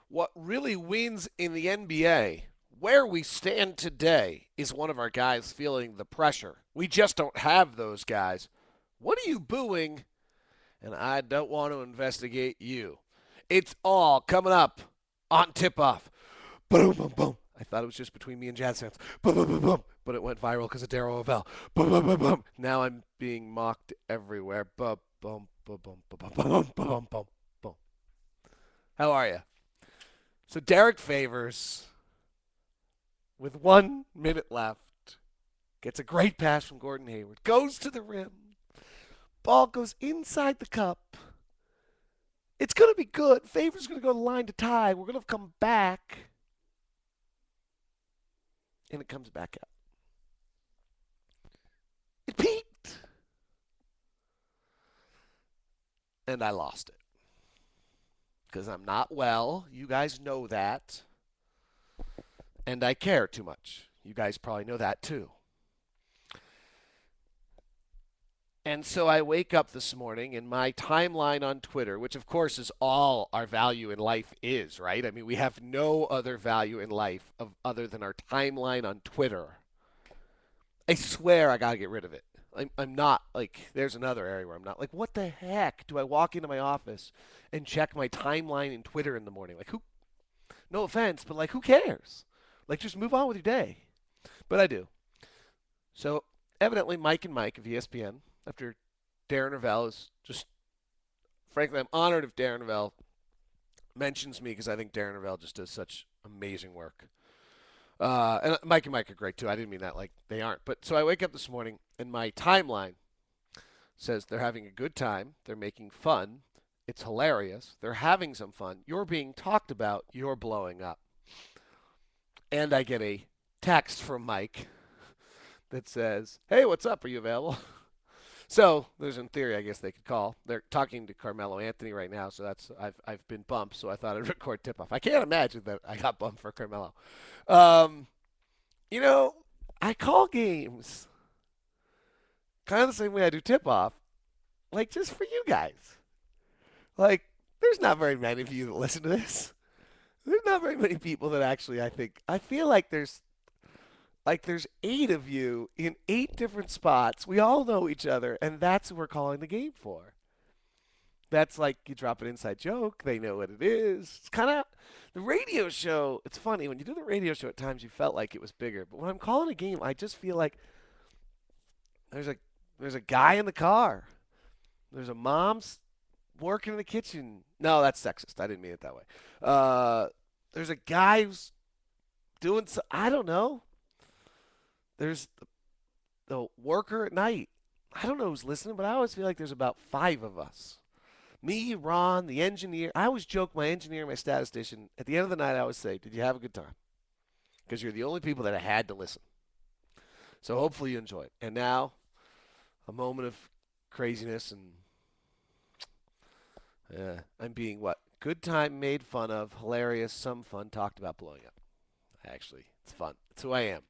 What really wins in the NBA, where we stand today, is one of our guys feeling the pressure. We just don't have those guys. What are you booing? And I don't want to investigate you. It's all coming up on tip off. Boom, boom, boom. I thought it was just between me and Jazz fans. Boom, boom, boom, boom. But it went viral because of Darryl Ovell. Boom, boom, boom, boom. Now I'm being mocked everywhere. Boom, boom, boom, boom, boom, boom, boom, boom, boom, boom. How are you? So Derek Favors, with 1 minute left, gets a great pass from Gordon Hayward. Goes to the rim. Ball goes inside the cup. It's going to be good. Favors going to go to the line to tie. We're going to come back. And it comes back out. It peaked. And I lost it. Because I'm not well. You guys know that. And I care too much. You guys probably know that too. And so I wake up this morning and my timeline on Twitter, which of course is all our value in life is, right? I mean, we have no other value in life other than our timeline on Twitter. I swear I got to get rid of it. I'm not like, there's another area where I'm not like, what the heck do I walk into my office and check my timeline in Twitter in the morning? Like, who, no offense, but like, who cares? Like, just move on with your day. But I do. So evidently, Mike and Mike of ESPN, after Darren Ravel is just, frankly, I'm honored if Darren Ravel mentions me because I think Darren Ravel just does such amazing work. And Mike and Mike are great too. I didn't mean that like they aren't. But so I wake up this morning and my timeline says they're having a good time. They're making fun. It's hilarious. They're having some fun. You're being talked about. You're blowing up. And I get a text from Mike that says, "Hey, what's up? Are you available?" So there's in theory, I guess they could call. They're talking to Carmelo Anthony right now, so that's I've been bumped. So I thought I'd record tip off. I can't imagine that I got bumped for Carmelo. Um, you know, I call games kind of the same way I do tip off, like just for you guys. Like, there's not very many of you that listen to this. There's not very many people that actually I feel like there's 8 of you in 8 different spots. We all know each other, and that's what we're calling the game for. That's like you drop an inside joke, they know what it is. It's kind of the radio show. It's funny when you do the radio show at times you felt like it was bigger, but when I'm calling a game, I just feel like there's a there's a guy in the car. There's a mom's working in the kitchen. No, that's sexist. I didn't mean it that way. There's a guy who's doing I don't know. There's the worker at night. I don't know who's listening, but I always feel like there's about 5 of us. Me, Ron, the engineer. I always joke my engineer and my statistician. At the end of the night, I always say, "Did you have a good time?" Because you're the only people that had to listen. So hopefully you enjoy it. And now, a moment of craziness and I'm being what? Good time made fun of, hilarious, some fun, talked about blowing up. Actually, it's fun. It's who I am.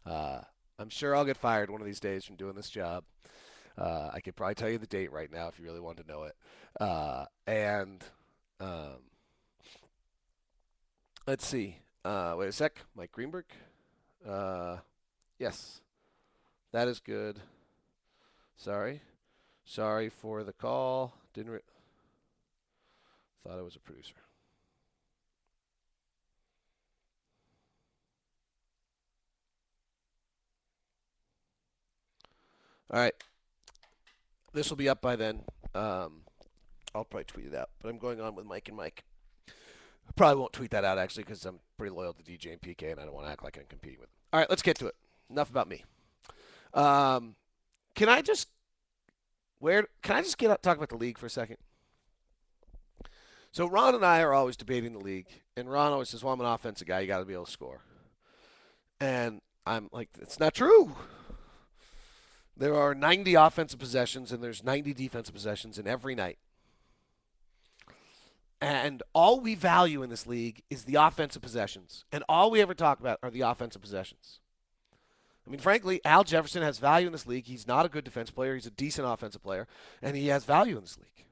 Uh, I'm sure I'll get fired one of these days from doing this job. I could probably tell you the date right now if you really wanted to know it. And let's see. Wait a sec. Mike Greenberg. Uh, yes, that is good. Sorry. Sorry for the call. Didn't thought I was a producer. All right. This will be up by then. I'll probably tweet it out. But I'm going on with Mike and Mike. I probably won't tweet that out actually because I'm pretty loyal to DJ and PK and I don't want to act like I'm competing with them. All right, let's get to it. Enough about me. Um, can I just can I just get up talk about the league for a second? So Ron and I are always debating the league, and Ron always says, "Well, I'm an offensive guy. You got to be able to score." And I'm like, "It's not true. There are 90 offensive possessions and there's 90 defensive possessions in every night. And all we value in this league is the offensive possessions. And all we ever talk about are the offensive possessions. I mean, frankly, Al Jefferson has value in this league. He's not a good defense player. He's a decent offensive player. And he has value in this league.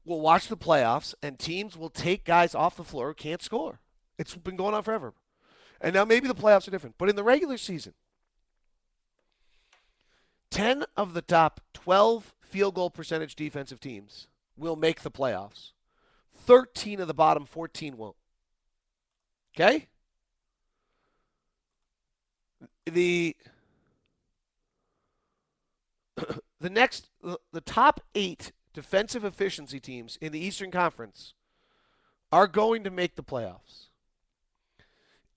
will watch the playoffs, and teams will take guys off the floor who can't score. It's been going on forever. And now maybe the playoffs are different. But in the regular season, 10 of the top 12 field goal percentage defensive teams will make the playoffs. 13 of the bottom 14 won't. Okay? The the top 8 defensive efficiency teams in the Eastern Conference are going to make the playoffs.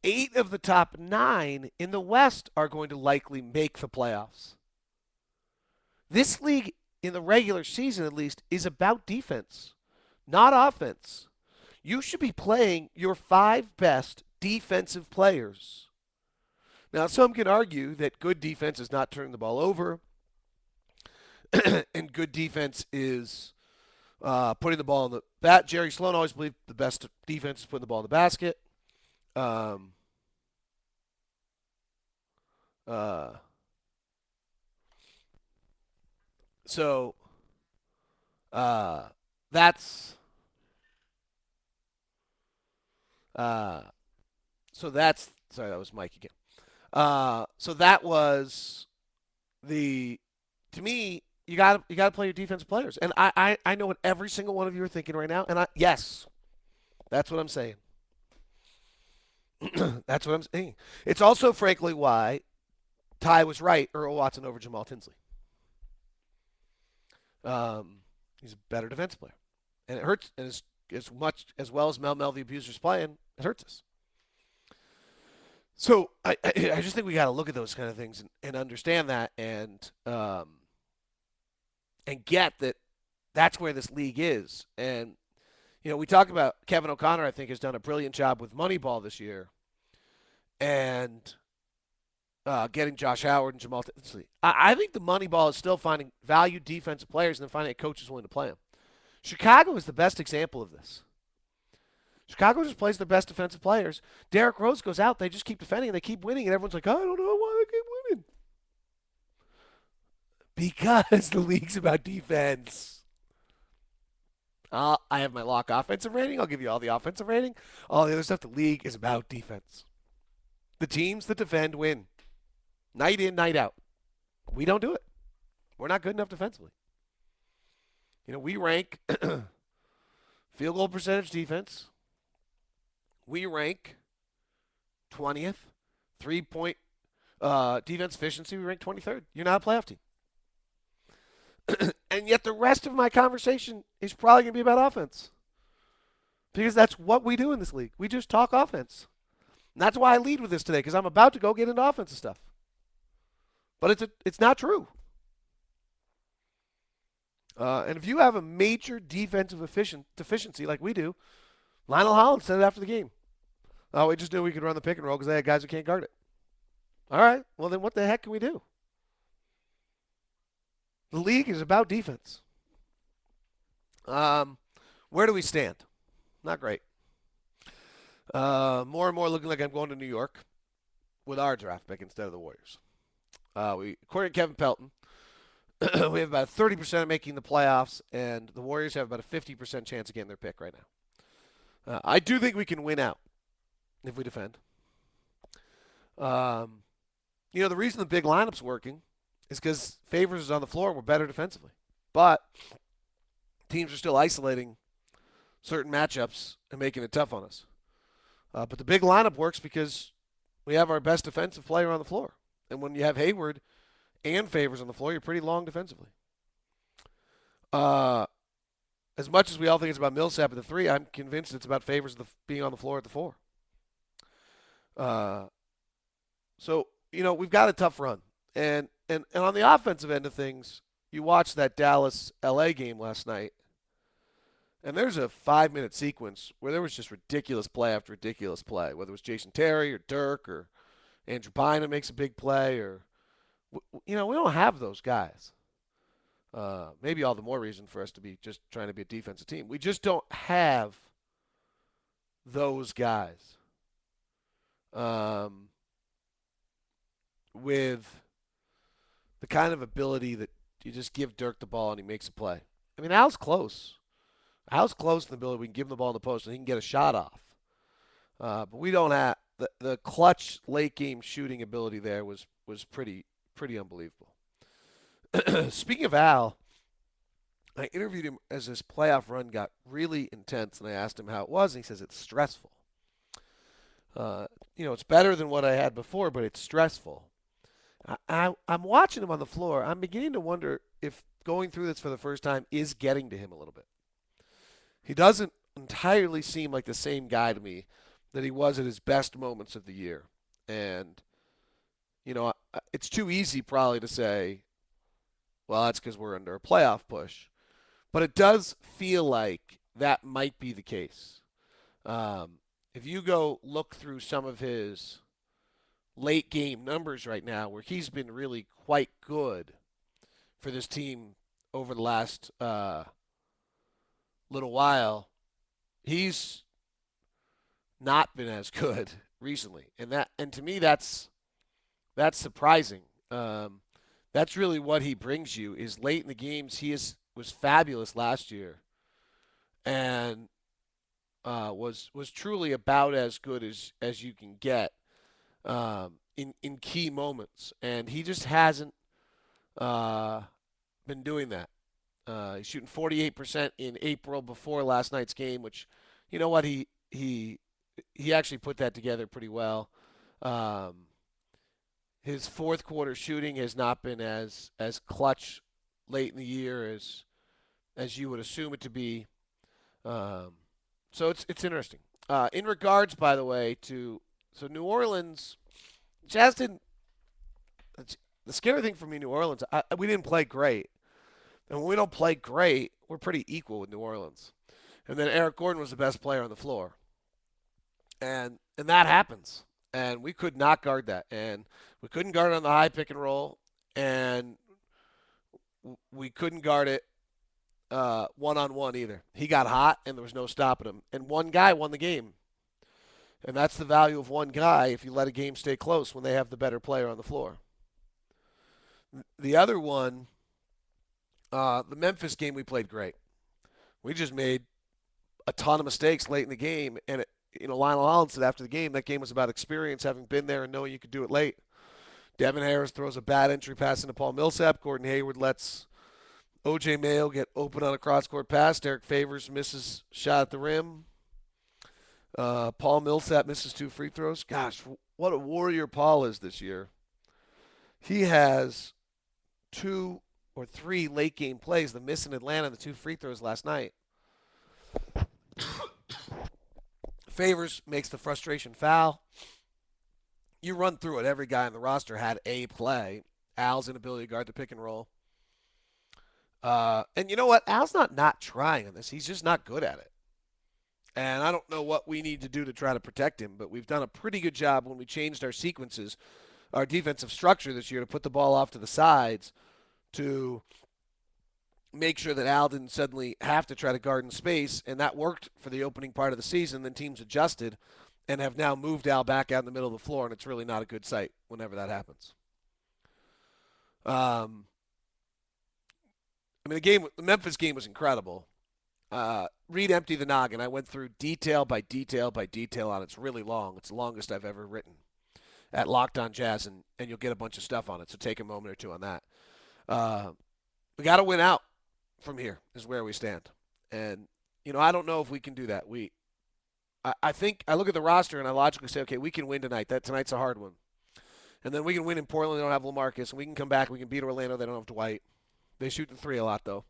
8 of the top 9 in the West are going to likely make the playoffs. This league, in the regular season at least, is about defense, not offense. You should be playing your 5 best defensive players. Now, some can argue that good defense is not turning the ball over, and good defense is putting the ball in the bat. Jerry Sloan always believed the best defense is putting the ball in the basket. Um, so that's so that's sorry, that was Mike again. So that was the to me. You got to play your defensive players, and I know what every single one of you are thinking right now, and yes, that's what I'm saying. That's what I'm saying. It's also, frankly, why Ty was right. Earl Watson over Jamal Tinsley. He's a better defensive player, and it hurts. And as much as well as Mel the abuser's playing, it hurts us. So I just think we got to look at those kind of things and understand that and get that that's where this league is. And we talk about Kevin O'Connor. I think has done a brilliant job with Moneyball this year, and getting Josh Howard and Jamal Tinsley. I think the Moneyball is still finding valued defensive players and then finding a coach who's willing to play them. Chicago is the best example of this. Chicago just plays their best defensive players. Derrick Rose goes out. They just keep defending and they keep winning. And everyone's like, I don't know why they keep winning. Because the league's about defense. I have my Locke offensive rating. I'll give you all the offensive rating. All the other stuff, the league is about defense. The teams that defend win. Night in, night out. We don't do it. We're not good enough defensively. We rank field goal percentage defense. We rank 20th. 3-point defense efficiency, we rank 23rd. You're not a playoff team. And yet the rest of my conversation is probably going to be about offense. Because that's what we do in this league. We just talk offense. And that's why I lead with this today, because I'm about to go get into offensive stuff. But it's not true. And if you have a major defensive deficiency like we do, Lionel Hollins said it after the game. Oh, we just knew we could run the pick and roll because they had guys who can't guard it. All right, well then what the heck can we do? The league is about defense. Where do we stand? Not great. More and more looking like I'm going to New York with our draft pick instead of the Warriors. According to Kevin Pelton, we have about 30% of making the playoffs, and the Warriors have about a 50% chance of getting their pick right now. I do think we can win out if we defend. The reason the big lineup's working is because Favors is on the floor and we're better defensively. But teams are still isolating certain matchups and making it tough on us. But the big lineup works because we have our best defensive player on the floor. And when you have Hayward and Favors on the floor, you're pretty long defensively. As much as we all think it's about Millsap at the 3, I'm convinced it's about Favors being on the floor at the 4. So, we've got a tough run. And on the offensive end of things, you watched that Dallas-LA game last night, and there's a 5-minute sequence where there was just ridiculous play after ridiculous play, whether it was Jason Terry or Dirk or Andrew Bynum makes a big play or, we don't have those guys. Maybe all the more reason for us to be just trying to be a defensive team. We just don't have those guys with the kind of ability that you just give Dirk the ball and he makes a play. I mean, Al's close. Al's close to the ability we can give him the ball in the post and he can get a shot off. But we don't have the clutch late game shooting ability there was pretty unbelievable. Speaking of Al, I interviewed him as his playoff run got really intense, and I asked him how it was, and he says it's stressful. Uh, it's better than what I had before, but it's stressful. I'm watching him on the floor. I'm beginning to wonder if going through this for the first time is getting to him a little bit. He doesn't entirely seem like the same guy to me that he was at his best moments of the year. And, it's too easy probably to say, well, that's because we're under a playoff push. But it does feel like that might be the case. If you go look through some of his late game numbers right now, where he's been really quite good for this team over the last little while, he's not been as good recently, and to me that's surprising. That's really what he brings you is late in the games. Was fabulous last year, and was truly about as good as you can get in key moments, and he just hasn't been doing that. He's shooting 48% in April before last night's game, which, you know what, he actually put that together pretty well. Um, his fourth quarter shooting has not been as clutch late in the year as you would assume it to be. Um, so it's interesting. In regards, by the way, to so New Orleans, Jazz didn't. The scary thing for me, New Orleans, we didn't play great, and when we don't play great, we're pretty equal with New Orleans. And then Eric Gordon was the best player on the floor, and that happens. And we could not guard that, and we couldn't guard it on the high pick and roll, and we couldn't guard it one on one either. He got hot, and there was no stopping him. And one guy won the game, and that's the value of one guy if you let a game stay close when they have the better player on the floor. The other one, the Memphis game, we played great. We just made a ton of mistakes late in the game, and Lionel Hollins said after the game that game was about experience, having been there and knowing you could do it late. Devin Harris throws a bad entry pass into Paul Millsap. Gordon Hayward lets O.J. Mayo get open on a cross-court pass. Derek Favors misses shot at the rim. Paul Millsap misses 2 free throws. Gosh, what a warrior Paul is this year. He has 2 or 3 late game plays. The miss in Atlanta and the 2 free throws last night. Favors makes the frustration foul. You run through it. Every guy on the roster had a play. Al's inability to guard the pick and roll. And you know what? Al's not trying on this. He's just not good at it. And I don't know what we need to do to try to protect him, but we've done a pretty good job when we changed our sequences, our defensive structure this year to put the ball off to the sides to make sure that Al didn't suddenly have to try to guard in space, and that worked for the opening part of the season. Then teams adjusted and have now moved Al back out in the middle of the floor, and it's really not a good sight whenever that happens. The Memphis game was incredible. Read Empty the Noggin. I went through detail by detail by detail on it. It's really long. It's the longest I've ever written at Locked On Jazz, and you'll get a bunch of stuff on it, so take a moment or two on that. We got to win out from here is where we stand. And, I don't know if we can do that. I think I look at the roster and I logically say, okay, we can win tonight. Tonight's a hard one. And then we can win in Portland. They don't have LaMarcus. And we can come back. We can beat Orlando. They don't have Dwight. They shoot the 3 a lot, though.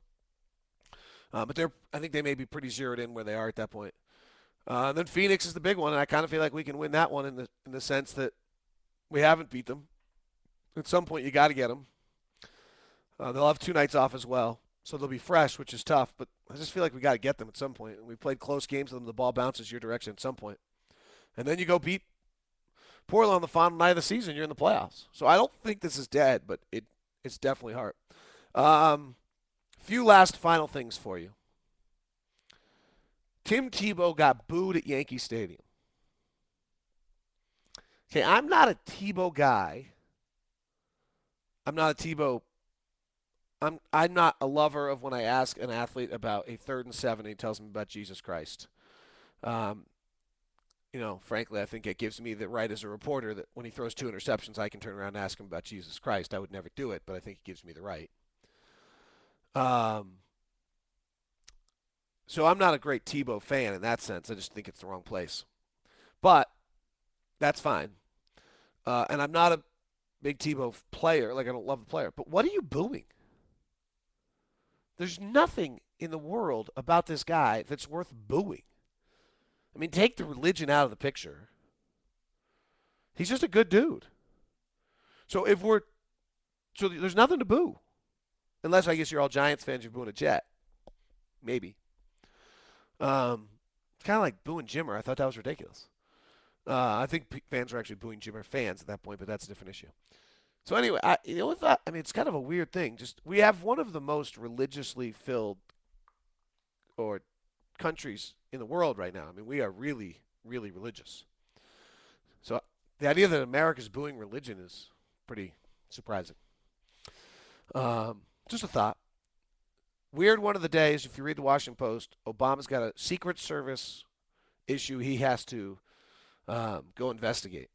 But I think they may be pretty zeroed in where they are at that point. And then Phoenix is the big one, and I kind of feel like we can win that one in the sense that we haven't beat them. At some point, you got to get them. They'll have 2 nights off as well, so they'll be fresh, which is tough. But I just feel like we got to get them at some point. And we played close games with them. The ball bounces your direction at some point. And then you go beat Portland on the final night of the season. You're in the playoffs. So I don't think this is dead, but it's definitely hard. Few last final things for you. Tim Tebow got booed at Yankee Stadium. Okay, I'm not a Tebow guy. I'm not a Tebow I'm not a lover of when I ask an athlete about a 3rd and 7 and he tells me about Jesus Christ. Um, frankly, I think it gives me the right as a reporter that when he throws 2 interceptions, I can turn around and ask him about Jesus Christ. I would never do it, but I think it gives me the right. Um, so I'm not a great Tebow fan in that sense. I just think it's the wrong place. But that's fine. And I'm not a big Tebow player. Like, I don't love the player. But what are you booing? There's nothing in the world about this guy that's worth booing. I mean, take the religion out of the picture. He's just a good dude. So if we're so there's nothing to boo, unless I guess you're all Giants fans. You're booing a Jet, maybe. It's kind of like booing Jimmer. I thought that was ridiculous. I think fans were actually booing Jimmer fans at that point, but that's a different issue. So anyway, I mean, it's kind of a weird thing. Just we have one of the most religiously filled or countries in the world right now. I mean, we are really, really religious. So the idea that America's booing religion is pretty surprising. Just a thought. Weird one of the days. If you read the Washington Post, Obama's got a Secret Service issue he has to go investigate.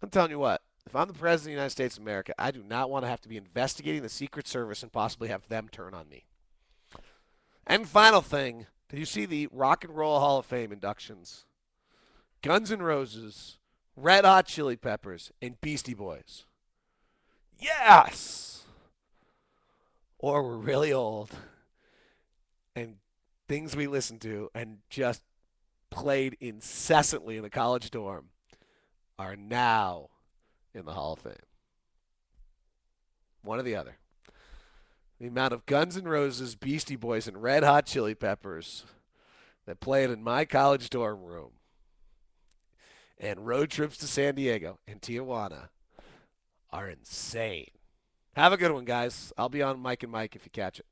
I'm telling you what. If I'm the president of the United States of America, I do not want to have to be investigating the Secret Service and possibly have them turn on me. And final thing, did you see the Rock and Roll Hall of Fame inductions? Guns N' Roses, Red Hot Chili Peppers, and Beastie Boys. Yes! Or we're really old and things we listened to and just played incessantly in the college dorm are now in the Hall of Fame. One or the other. The amount of Guns N' Roses, Beastie Boys, and Red Hot Chili Peppers that played in my college dorm room and road trips to San Diego and Tijuana are insane. Have a good one, guys. I'll be on Mike and Mike if you catch it.